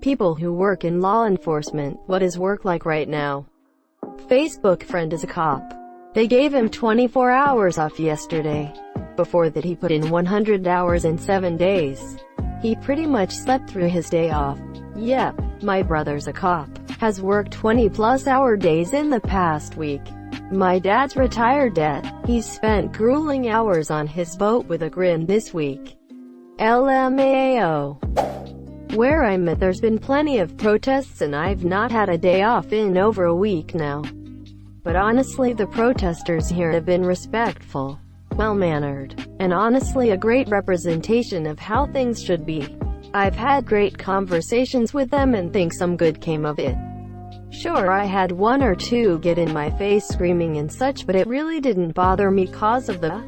People who work in law enforcement, what is work like right now? Facebook friend is a cop. They gave him 24 hours off yesterday. Before that he put in 100 hours in 7 days. He pretty much slept through his day off. Yep, my brother's a cop. Has worked 20-plus hour days in the past week. My dad's retired yet. He's spent grueling hours on his boat with a grin this week. LMAO. Where I'm at, there's been plenty of protests and I've not had a day off in over a week now. But honestly, the protesters here have been respectful, well-mannered, and honestly a great representation of how things should be. I've had great conversations with them and think some good came of it. Sure, I had one or two get in my face screaming and such, but it really didn't bother me cause of the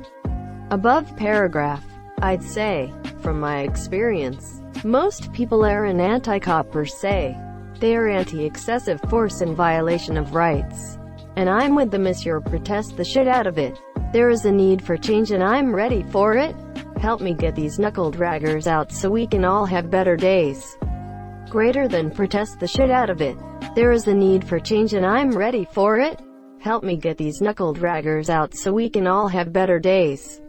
above paragraph. I'd say, from my experience, most people aren't anti-cop per se. They are anti-excessive force and violation of rights. And I'm with them as you protest the shit out of it. There is a need for change and I'm ready for it. Help me get these knuckle-draggers out so we can all have better days. Greater than protest the shit out of it. There is a need for change and I'm ready for it. Help me get these knuckle-draggers out so we can all have better days.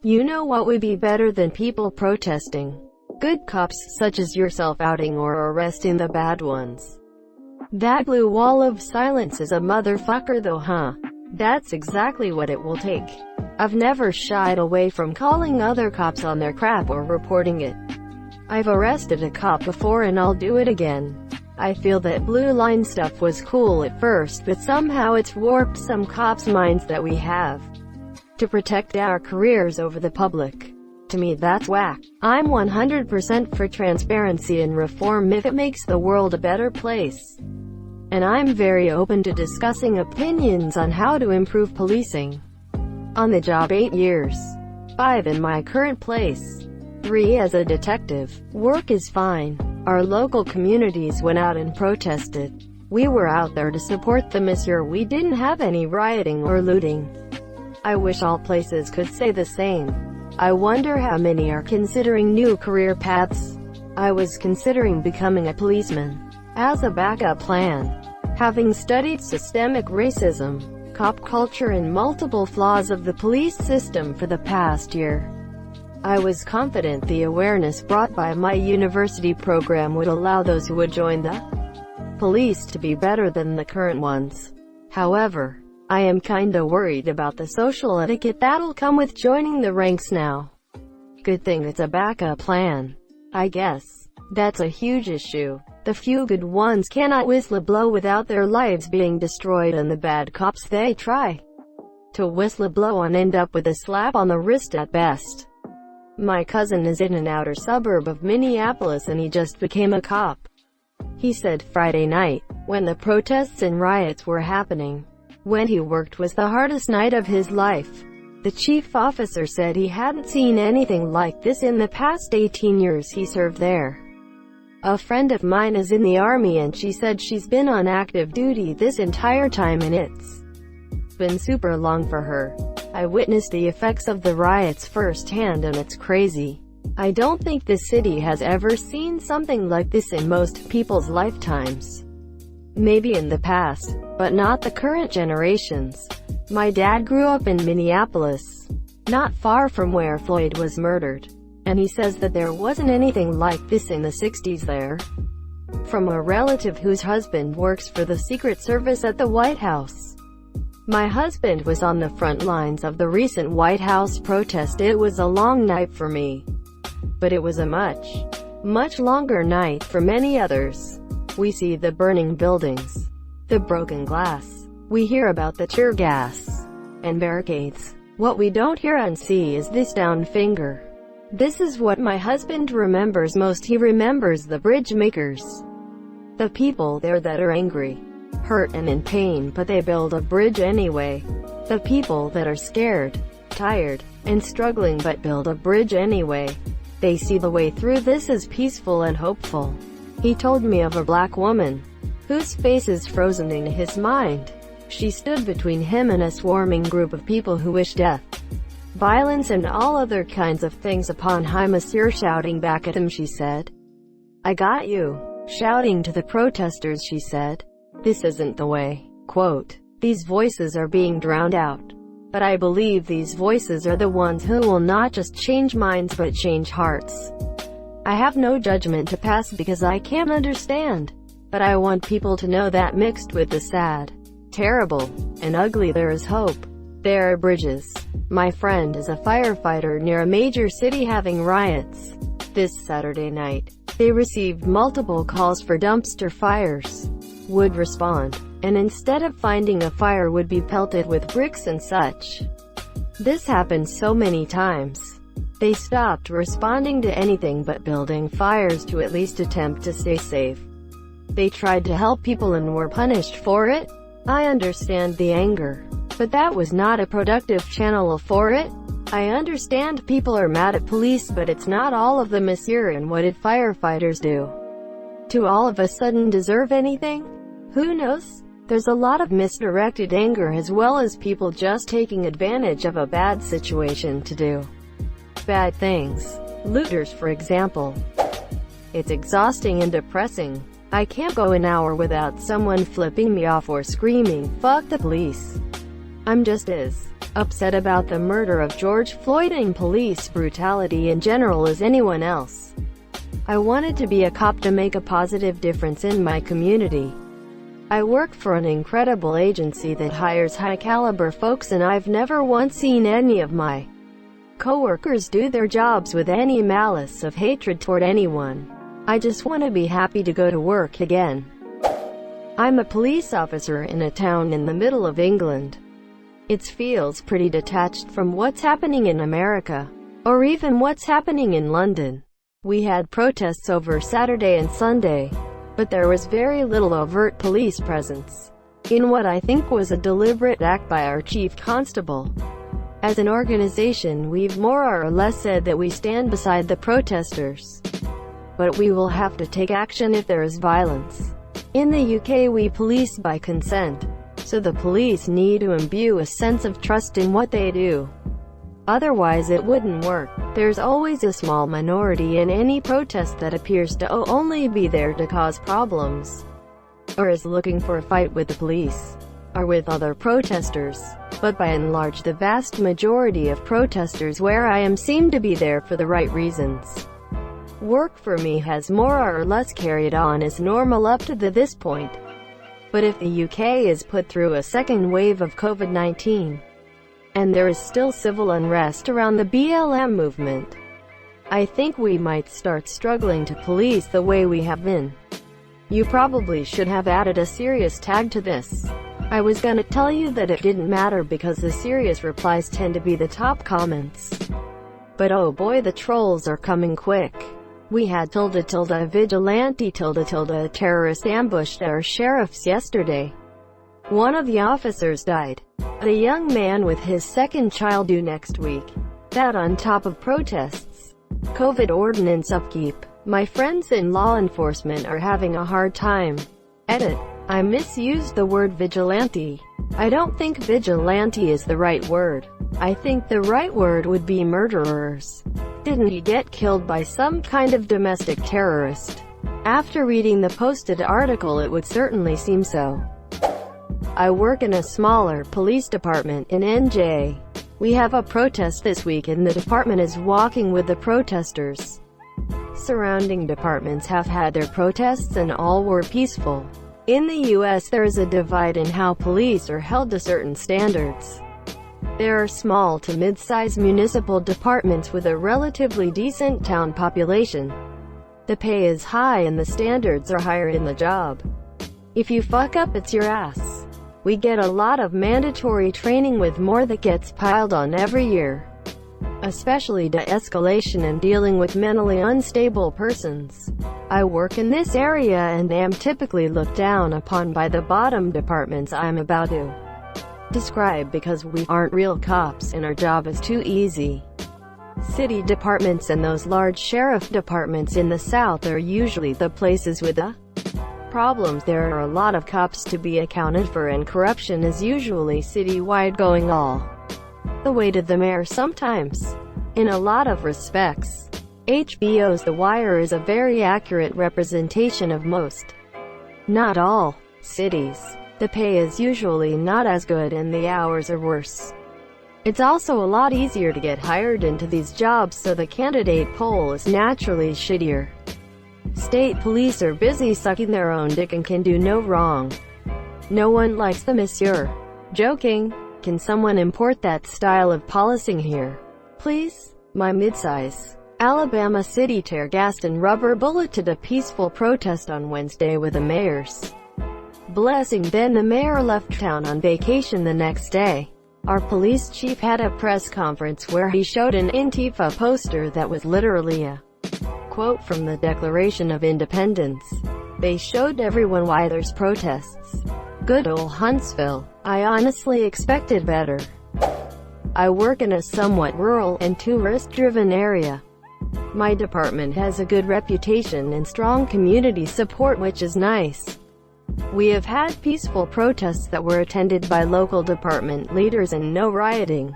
You know what would be better than people protesting? Good cops such as yourself outing or arresting the bad ones. That blue wall of silence is a motherfucker though, huh? That's exactly what it will take. I've never shied away from calling other cops on their crap or reporting it. I've arrested a cop before and I'll do it again. I feel that blue line stuff was cool at first, but somehow it's warped some cops' minds that we have to protect our careers over the public. To me that's whack. I'm 100% for transparency and reform if it makes the world a better place. And I'm very open to discussing opinions on how to improve policing. On the job 8 years. 5 in my current place. 3 as a detective. Work is fine. Our local communities went out and protested. We were out there to support them this year. We didn't have any rioting or looting. I wish all places could say the same. I wonder how many are considering new career paths. I was considering becoming a policeman. As a backup plan. Having studied systemic racism, cop culture and multiple flaws of the police system for the past year, I was confident the awareness brought by my university program would allow those who would join the police to be better than the current ones. However, I am kinda worried about the social etiquette that'll come with joining the ranks now. Good thing it's a backup plan. I guess. That's a huge issue. The few good ones cannot whistle blow without their lives being destroyed, and the bad cops they try to whistle blow and end up with a slap on the wrist at best. My cousin is in an outer suburb of Minneapolis and he just became a cop. He said Friday night, when the protests and riots were happening, when he worked was the hardest night of his life. The chief officer said he hadn't seen anything like this in the past 18 years he served there. A friend of mine is in the army and she said she's been on active duty this entire time and it's been super long for her. I witnessed the effects of the riots firsthand and it's crazy. I don't think this city has ever seen something like this in most people's lifetimes. Maybe in the past, but not the current generations. My dad grew up in Minneapolis, not far from where Floyd was murdered. And he says that there wasn't anything like this in the 60s there. From a relative whose husband works for the Secret Service at the White House. My husband was on the front lines of the recent White House protest. It was a long night for me. But it was a much longer night for many others. We see the burning buildings, the broken glass. We hear about the tear gas and barricades. What we don't hear and see is this down finger. This is what my husband remembers most. He remembers the bridge makers. The people there that are angry, hurt and in pain, but they build a bridge anyway. The people that are scared, tired, and struggling but build a bridge anyway. They see the way through this as peaceful and hopeful. He told me of a black woman, whose face is frozen in his mind. She stood between him and a swarming group of people who wished death, violence and all other kinds of things upon him. Monsieur shouting back at him, she said, "I got you." Shouting to the protesters, she said, "This isn't the way." Quote, "These voices are being drowned out. But I believe these voices are the ones who will not just change minds but change hearts. I have no judgment to pass because I can't understand. But I want people to know that mixed with the sad, terrible, and ugly there is hope. There are bridges." My friend is a firefighter near a major city having riots. This Saturday night, they received multiple calls for dumpster fires. Would respond, and instead of finding a fire would be pelted with bricks and such. This happened so many times. They stopped responding to anything but building fires to at least attempt to stay safe. They tried to help people and were punished for it. I understand the anger, but that was not a productive channel for it. I understand people are mad at police, but it's not all of them, monsieur. And what did firefighters do to all of a sudden deserve anything? Who knows? There's a lot of misdirected anger as well as people just taking advantage of a bad situation to do bad things. Looters, for example. It's exhausting and depressing. I can't go an hour without someone flipping me off or screaming, "Fuck the police." I'm just as upset about the murder of George Floyd and police brutality in general as anyone else. I wanted to be a cop to make a positive difference in my community. I work for an incredible agency that hires high-caliber folks, and I've never once seen any of my coworkers do their jobs with any malice of hatred toward anyone. I just want to be happy to go to work again. I'm a police officer in a town in the middle of England. It feels pretty detached from what's happening in America, or even what's happening in London. We had protests over Saturday and Sunday, but there was very little overt police presence, in what I think was a deliberate act by our chief constable. As an organization, we've more or less said that we stand beside the protesters, but we will have to take action if there is violence. In the UK, we police by consent, so the police need to imbue a sense of trust in what they do. Otherwise it wouldn't work. There's always a small minority in any protest that appears to only be there to cause problems, or is looking for a fight with the police, or with other protesters. But by and large, the vast majority of protesters where I am seem to be there for the right reasons. Work for me has more or less carried on as normal up to this point. But if the UK is put through a second wave of COVID-19, and there is still civil unrest around the BLM movement, I think we might start struggling to police the way we have been. You probably should have added a serious tag to this. I was gonna tell you that it didn't matter because the serious replies tend to be the top comments. But oh boy, the trolls are coming quick. We had __ vigilante __ terrorist ambushed our sheriffs yesterday. One of the officers died. A young man with his second child due next week. That on top of protests. COVID ordinance upkeep. My friends in law enforcement are having a hard time. Edit. I misused the word vigilante. I don't think vigilante is the right word. I think the right word would be murderers. Didn't he get killed by some kind of domestic terrorist? After reading the posted article, it would certainly seem so. I work in a smaller police department in NJ. We have a protest this week and the department is walking with the protesters. Surrounding departments have had their protests and all were peaceful. In the US, there is a divide in how police are held to certain standards. There are small to mid-size municipal departments with a relatively decent town population. The pay is high and the standards are higher in the job. If you fuck up, it's your ass. We get a lot of mandatory training with more that gets piled on every year. Especially de-escalation and dealing with mentally unstable persons. I work in this area and am typically looked down upon by the bottom departments I'm about to describe because we aren't real cops and our job is too easy. City departments and those large sheriff departments in the South are usually the places with the problems. There are a lot of cops to be accounted for and corruption is usually citywide, going all the way to the mayor sometimes. In a lot of respects, HBO's The Wire is a very accurate representation of most, not all, cities. The pay is usually not as good and the hours are worse. It's also a lot easier to get hired into these jobs, so the candidate pool is naturally shittier. State police are busy sucking their own dick and can do no wrong. No one likes them, monsieur. Joking. Can someone import that style of policing here, please? My midsize Alabama city tear gassed and rubber bulleted a peaceful protest on Wednesday with the mayor's blessing. Then the mayor left town on vacation the next day. Our police chief had a press conference where he showed an Antifa poster that was literally a quote from the Declaration of Independence. They showed everyone why there's protests. Good ol' Huntsville. I honestly expected better. I work in a somewhat rural and tourist-driven area. My department has a good reputation and strong community support, which is nice. We have had peaceful protests that were attended by local department leaders and no rioting.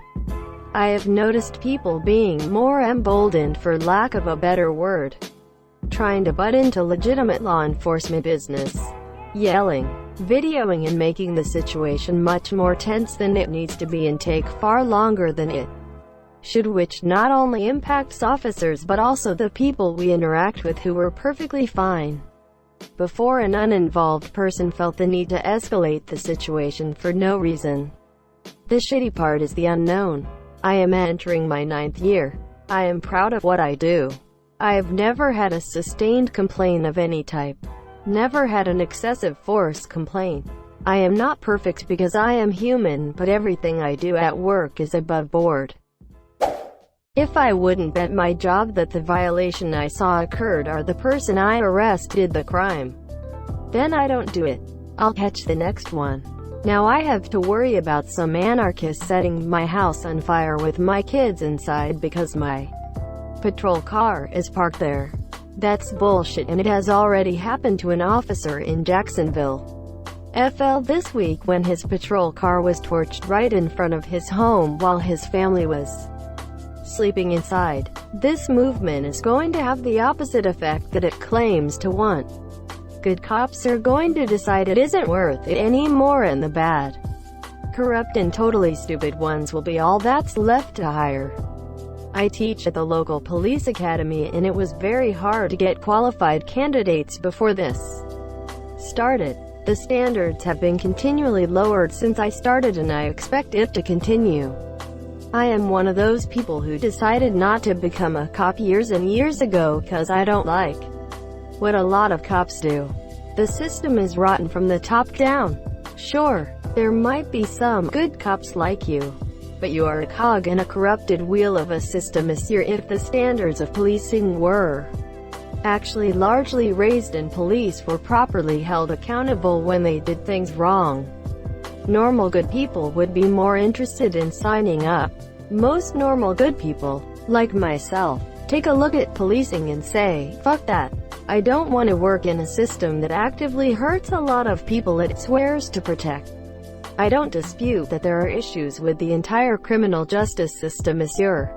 I have noticed people being more emboldened, for lack of a better word, trying to butt into legitimate law enforcement business, yelling, videoing and making the situation much more tense than it needs to be and take far longer than it should, which not only impacts officers but also the people we interact with, who were perfectly fine before an uninvolved person felt the need to escalate the situation for no reason. The shitty part is the unknown. I am entering my 9th year. I am proud of what I do. I have never had a sustained complaint of any type. Never had an excessive force complaint. I am not perfect because I am human, but everything I do at work is above board. If I wouldn't bet my job that the violation I saw occurred or the person I arrest did the crime, then I don't do it. I'll catch the next one. Now I have to worry about some anarchist setting my house on fire with my kids inside because my patrol car is parked there. That's bullshit, and it has already happened to an officer in Jacksonville, FL this week, when his patrol car was torched right in front of his home while his family was sleeping inside. This movement is going to have the opposite effect that it claims to want. Good cops are going to decide it isn't worth it anymore, and the bad, corrupt and totally stupid ones will be all that's left to hire. I teach at the local police academy, and it was very hard to get qualified candidates before this started. The standards have been continually lowered since I started, and I expect it to continue. I am one of those people who decided not to become a cop years and years ago because I don't like what a lot of cops do. The system is rotten from the top down. Sure, there might be some good cops like you, but you are a cog in a corrupted wheel of a system, monsieur. If the standards of policing were actually largely raised and police were properly held accountable when they did things wrong, normal good people would be more interested in signing up. Most normal good people, like myself, take a look at policing and say, fuck that. I don't want to work in a system that actively hurts a lot of people it swears to protect. I don't dispute that there are issues with the entire criminal justice system, monsieur.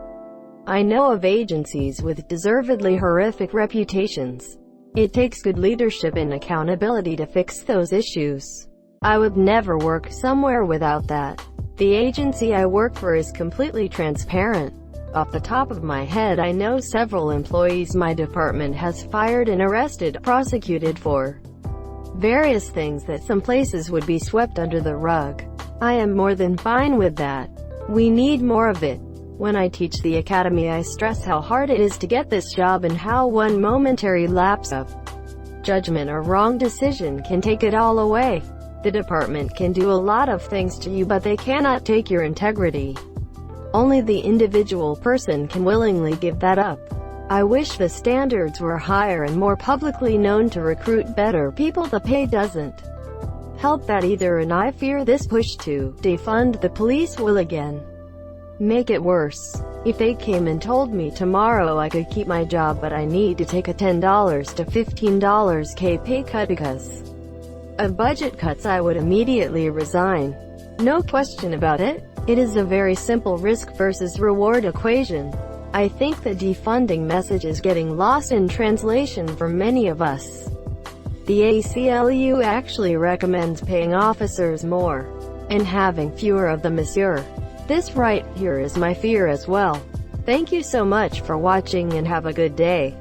I know of agencies with deservedly horrific reputations. It takes good leadership and accountability to fix those issues. I would never work somewhere without that. The agency I work for is completely transparent. Off the top of my head, I know several employees my department has fired and arrested, prosecuted for various things that some places would be swept under the rug. I am more than fine with that. We need more of it. When I teach the academy, I stress how hard it is to get this job and how one momentary lapse of judgment or wrong decision can take it all away. The department can do a lot of things to you, but they cannot take your integrity. Only the individual person can willingly give that up. I wish the standards were higher and more publicly known to recruit better people. The pay doesn't help that either, and I fear this push to defund the police will again make it worse. If they came and told me tomorrow I could keep my job but I need to take a $10 to $15K pay cut because of budget cuts, I would immediately resign. No question about it. It is a very simple risk versus reward equation. I think the defunding message is getting lost in translation for many of us. The ACLU actually recommends paying officers more and having fewer of them, monsieur. This right here is my fear as well. Thank you so much for watching and have a good day.